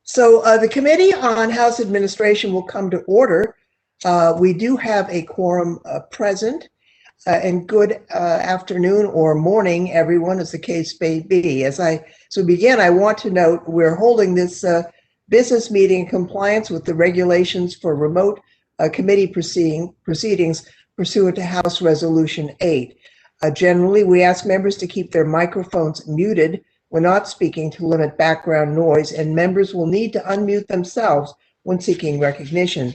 So the Committee on House Administration will come to order. We do have a quorum present, and good afternoon or morning, everyone, as the case may be. As we begin, I want to note we're holding this business meeting in compliance with the regulations for remote committee proceedings pursuant to House Resolution 8. Generally, we ask members to keep their microphones muted when not speaking to limit background noise, and members will need to unmute themselves when seeking recognition.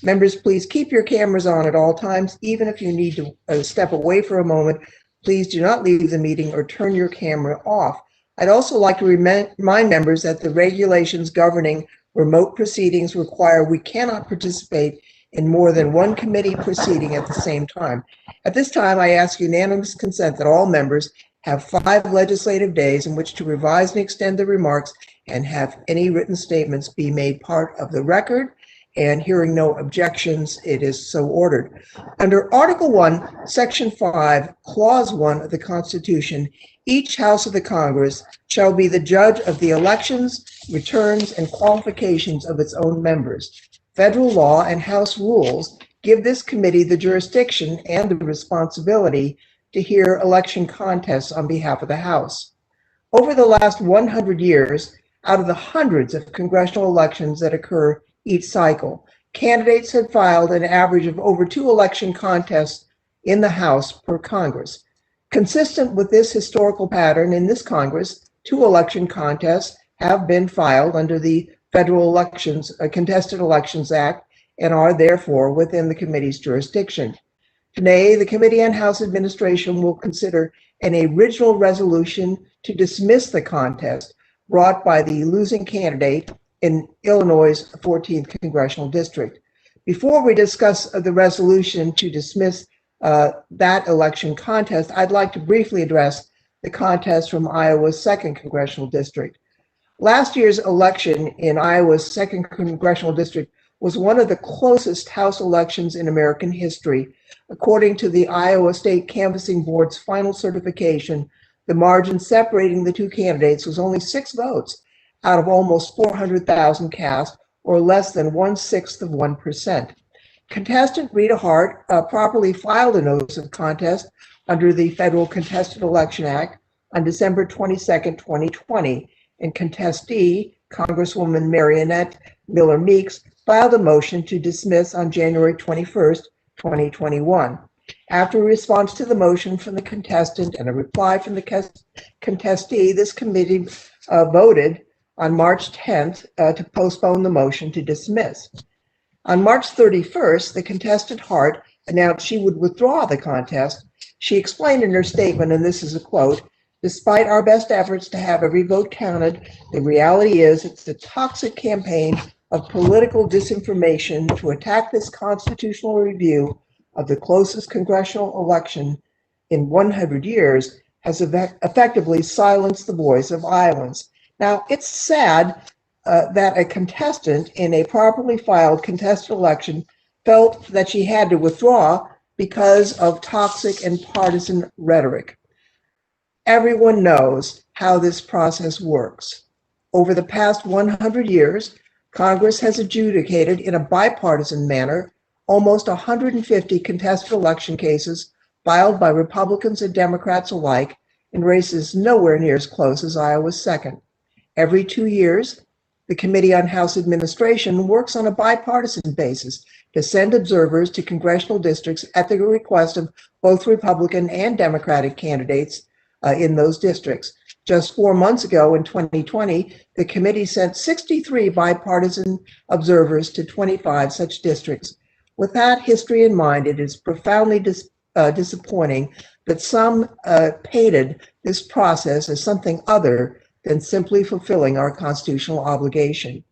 Members, please keep your cameras on at all times. Even if you need to step away for a moment, please do not leave the meeting or turn your camera off. I'd also like to remind members that the regulations governing remote proceedings require we cannot participate in more than one committee proceeding at the same time. At this time, I ask unanimous consent that all members have 5 legislative days in which to revise and extend their remarks and have any written statements be made part of the record. And hearing no objections, it is so ordered. Under Article 1, Section 5, Clause 1 of the Constitution, each House of the Congress shall be the judge of the elections, returns, and qualifications of its own members. Federal law and House rules give this committee the jurisdiction and the responsibility to hear election contests on behalf of the House. Over the last 100 years, out of the hundreds of congressional elections that occur each cycle, candidates have filed an average of over 2 election contests in the House per Congress. Consistent with this historical pattern, in this Congress, 2 election contests have been filed under the Federal Elections, Contested Elections Act, and are therefore within the committee's jurisdiction. Today, the Committee on House Administration will consider an original resolution to dismiss the contest brought by the losing candidate in Illinois' 14th Congressional District. Before we discuss the resolution to dismiss that election contest, I'd like to briefly address the contest from Iowa's 2nd Congressional District. Last year's election in Iowa's 2nd Congressional District was one of the closest House elections in American history. According to the Iowa State Canvassing Board's final certification, the margin separating the 2 candidates was only 6 votes out of almost 400,000 cast, or less than 1/6 of 1%. Contestant Rita Hart properly filed a notice of contest under the Federal Contested Election Act on December 22, 2020, and contestee, Congresswoman Marionette Miller Meeks, filed a motion to dismiss on January 21, 2021. After a response to the motion from the contestant and a reply from the contestee, this committee voted on March 10th to postpone the motion to dismiss. On March 31st, the contestant Hart announced she would withdraw the contest. She explained in her statement, and this is a quote, "Despite our best efforts to have every vote counted, the reality is it's a toxic campaign of political disinformation to attack this constitutional review of the closest congressional election in 100 years has effectively silenced the voice of Iowans." Now, it's sad that a contestant in a properly filed contested election felt that she had to withdraw because of toxic and partisan rhetoric. Everyone knows how this process works. Over the past 100 years, Congress has adjudicated in a bipartisan manner almost 150 contested election cases filed by Republicans and Democrats alike in races nowhere near as close as Iowa's 2nd. Every 2 years, the Committee on House Administration works on a bipartisan basis to send observers to congressional districts at the request of both Republican and Democratic candidates in those districts. Just 4 months ago in 2020, the committee sent 63 bipartisan observers to 25 such districts. With that history in mind, it is profoundly disappointing that some painted this process as something other than simply fulfilling our constitutional obligation.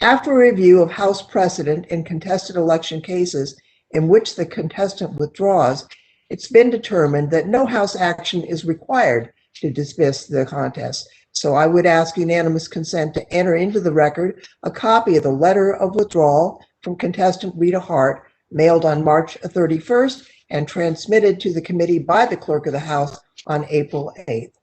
After a review of House precedent in contested election cases in which the contestant withdraws, it's been determined that no House action is required to dismiss the contest. So I would ask unanimous consent to enter into the record a copy of the letter of withdrawal from contestant Rita Hart, mailed on March 31st and transmitted to the committee by the clerk of the House on April 8th.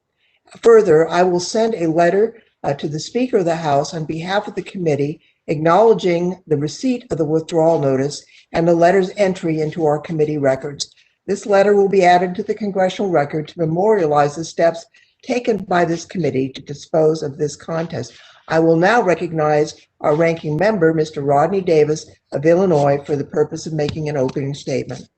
Further, I will send a letter to the Speaker of the House on behalf of the committee acknowledging the receipt of the withdrawal notice and the letter's entry into our committee records. This letter will be added to the congressional record to memorialize the steps taken by this committee to dispose of this contest. I will now recognize our ranking member, Mr. Rodney Davis of Illinois, for the purpose of making an opening statement.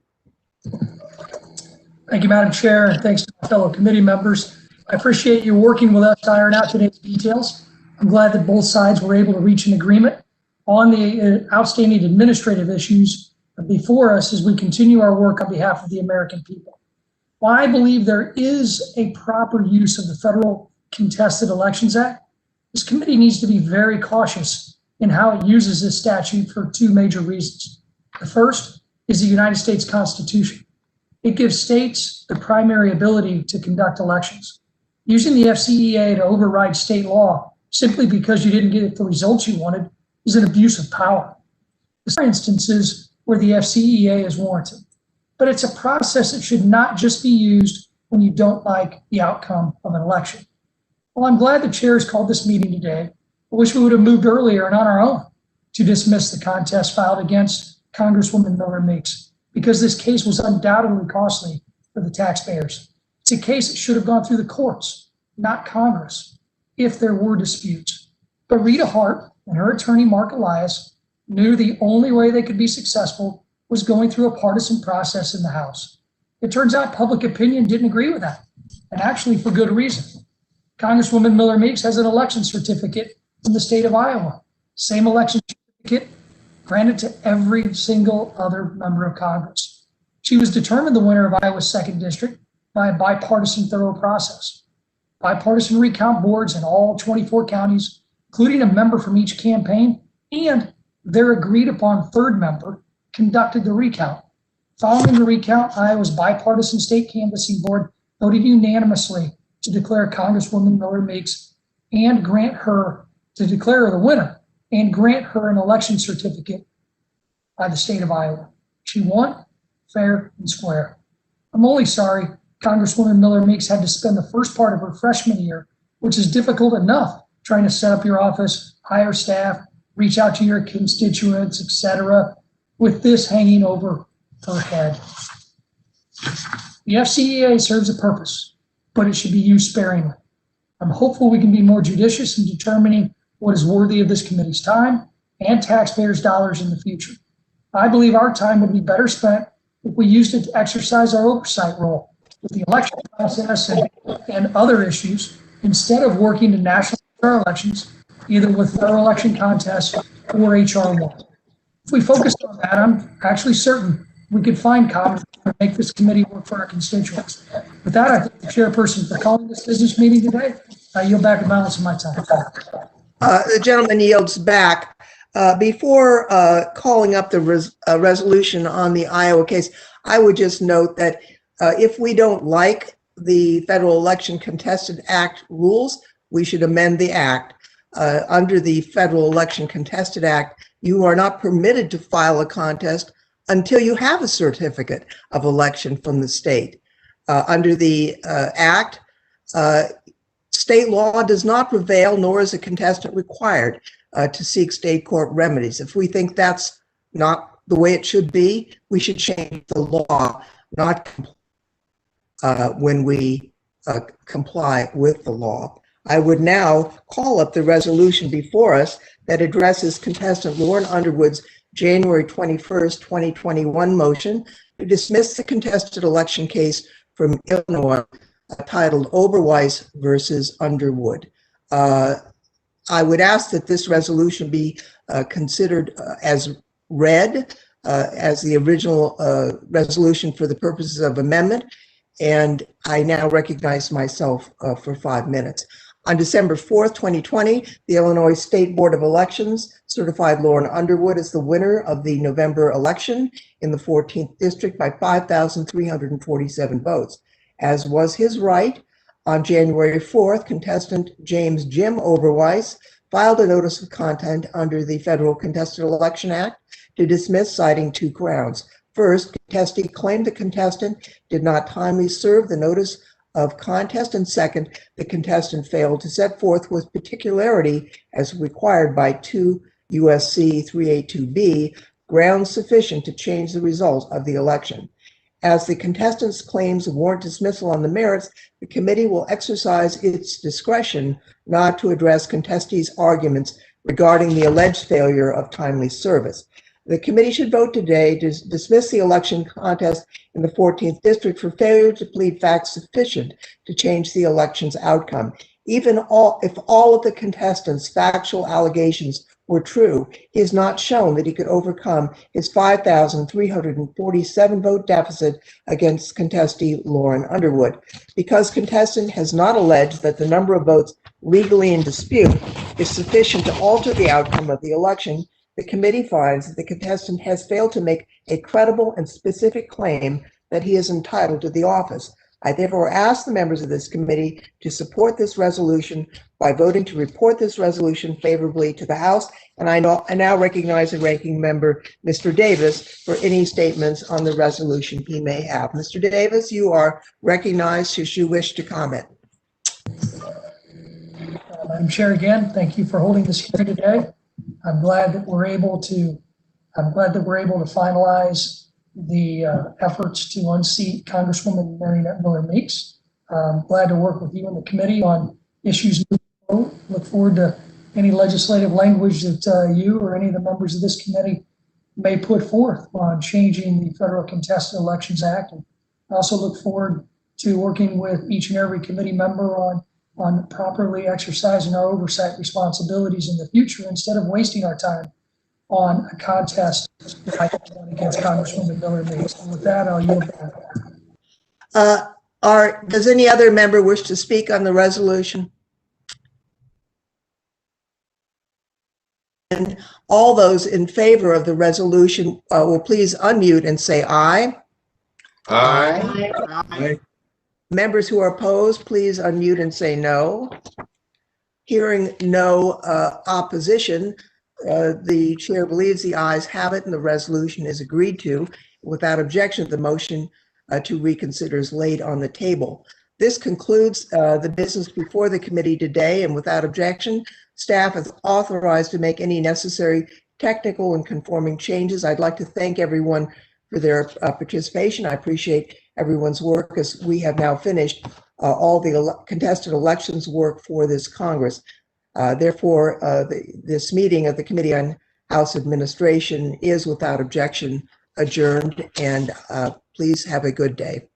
Thank you, Madam Chair, and thanks to my fellow committee members. I appreciate you working with us to iron out today's details. I'm glad that both sides were able to reach an agreement on the outstanding administrative issues before us as we continue our work on behalf of the American people. While I believe there is a proper use of the Federal Contested Elections Act, this committee needs to be very cautious in how it uses this statute for two major reasons. The first is the United States Constitution. It gives states the primary ability to conduct elections. Using the FCEA to override state law simply because you didn't get the results you wanted is an abuse of power. There are instances where the FCEA is warranted, but it's a process that should not just be used when you don't like the outcome of an election. Well, I'm glad the chair has called this meeting today. I wish we would have moved earlier and on our own to dismiss the contest filed against Congresswoman Miller Meeks, because this case was undoubtedly costly for the taxpayers. It's a case that should have gone through the courts, not Congress, if there were disputes. But Rita Hart and her attorney, Mark Elias, knew the only way they could be successful was going through a partisan process in the House. It turns out public opinion didn't agree with that, and actually for good reason. Congresswoman Miller Meeks has an election certificate from the state of Iowa, same election certificate granted to every single other member of Congress. She was determined the winner of Iowa's 2nd District by a bipartisan thorough process. Bipartisan recount boards in all 24 counties, including a member from each campaign, and their agreed upon 3rd member conducted the recount. Following the recount, Iowa's bipartisan state canvassing board voted unanimously to declare Congresswoman Miller Meeks and grant her, to declare her the winner and grant her an election certificate by the state of Iowa. She won fair and square. I'm only sorry Congresswoman Miller Meeks had to spend the first part of her freshman year, which is difficult enough, trying to set up your office, hire staff, reach out to your constituents, etc., with this hanging over her head. The FCEA serves a purpose, but it should be used sparingly. I'm hopeful we can be more judicious in determining what is worthy of this committee's time and taxpayers' dollars in the future. I believe our time would be better spent if we used it to exercise our oversight role with the election process and other issues, instead of working to national elections, either with federal election contests or HR 1. If we focused on that, I'm actually certain we could find common to make this committee work for our constituents. With that, I thank the chairperson for calling this business meeting today. I yield back the balance of my time. The gentleman yields back. Before calling up the resolution on the Iowa case, I would just note that if we don't like the Federal Election Contested Act rules, we should amend the act. Under the Federal Election Contested Act, you are not permitted to file a contest until you have a certificate of election from the state. Under the act, state law does not prevail, nor is a contestant required to seek state court remedies. If we think that's not the way it should be, we should change the law, not when we comply with the law. I would now call up the resolution before us that addresses contestant Lauren Underwood's January 21st, 2021 motion to dismiss the contested election case from Illinois titled Oberweis versus Underwood. I would ask that this resolution be considered as read as the original resolution for the purposes of amendment, and I now recognize myself for 5 minutes. On December 4th, 2020, the Illinois State Board of Elections certified Lauren Underwood as the winner of the November election in the 14th District by 5,347 votes. As was his right, on January 4th, contestant James Jim Oberweis filed a notice of content under the Federal Contested Election Act to dismiss, citing 2 grounds. First, contestee claimed the contestant did not timely serve the notice of contest, and second, the contestant failed to set forth with particularity, as required by 2 U.S.C. 382b, grounds sufficient to change the result of the election. As the contestant's claims warrant dismissal on the merits, the committee will exercise its discretion not to address contestees' arguments regarding the alleged failure of timely service. The committee should vote today to dismiss the election contest in the 14th District for failure to plead facts sufficient to change the election's outcome. If all of the contestants' factual allegations were true, he has not shown that he could overcome his 5,347 vote deficit against contestee Lauren Underwood. Because contestant has not alleged that the number of votes legally in dispute is sufficient to alter the outcome of the election, the committee finds that the contestant has failed to make a credible and specific claim that he is entitled to the office. I therefore ask the members of this committee to support this resolution by voting to report this resolution favorably to the House. And I now recognize the ranking member, Mr. Davis, for any statements on the resolution he may have. Mr. Davis, you are recognized should you wish to comment. Madam Chair, again, thank you for holding this hearing today. I'm glad that we're able to finalize the efforts to unseat Congresswoman Marinette Miller Meeks. I'm glad to work with you and the committee on issues moving forward. Look forward to any legislative language that you or any of the members of this committee may put forth on changing the Federal Contested Elections Act. And I also look forward to working with each and every committee member on properly exercising our oversight responsibilities in the future instead of wasting our time on a contest like one against Congresswoman Miller Meeks. And with that, I'll yield back. Does any other member wish to speak on the resolution? And all those in favor of the resolution will please unmute and say aye. Aye. Aye. Members who are opposed, please unmute and say no. Hearing no opposition, the chair believes the ayes have it and the resolution is agreed to. Without objection, the motion to reconsider is laid on the table. This concludes the business before the committee today, and without objection, staff is authorized to make any necessary technical and conforming changes. I'd like to thank everyone for their participation. I appreciate everyone's work as we have now finished all the contested elections work for this Congress. Therefore, this meeting of the Committee on House Administration is without objection adjourned, and please have a good day.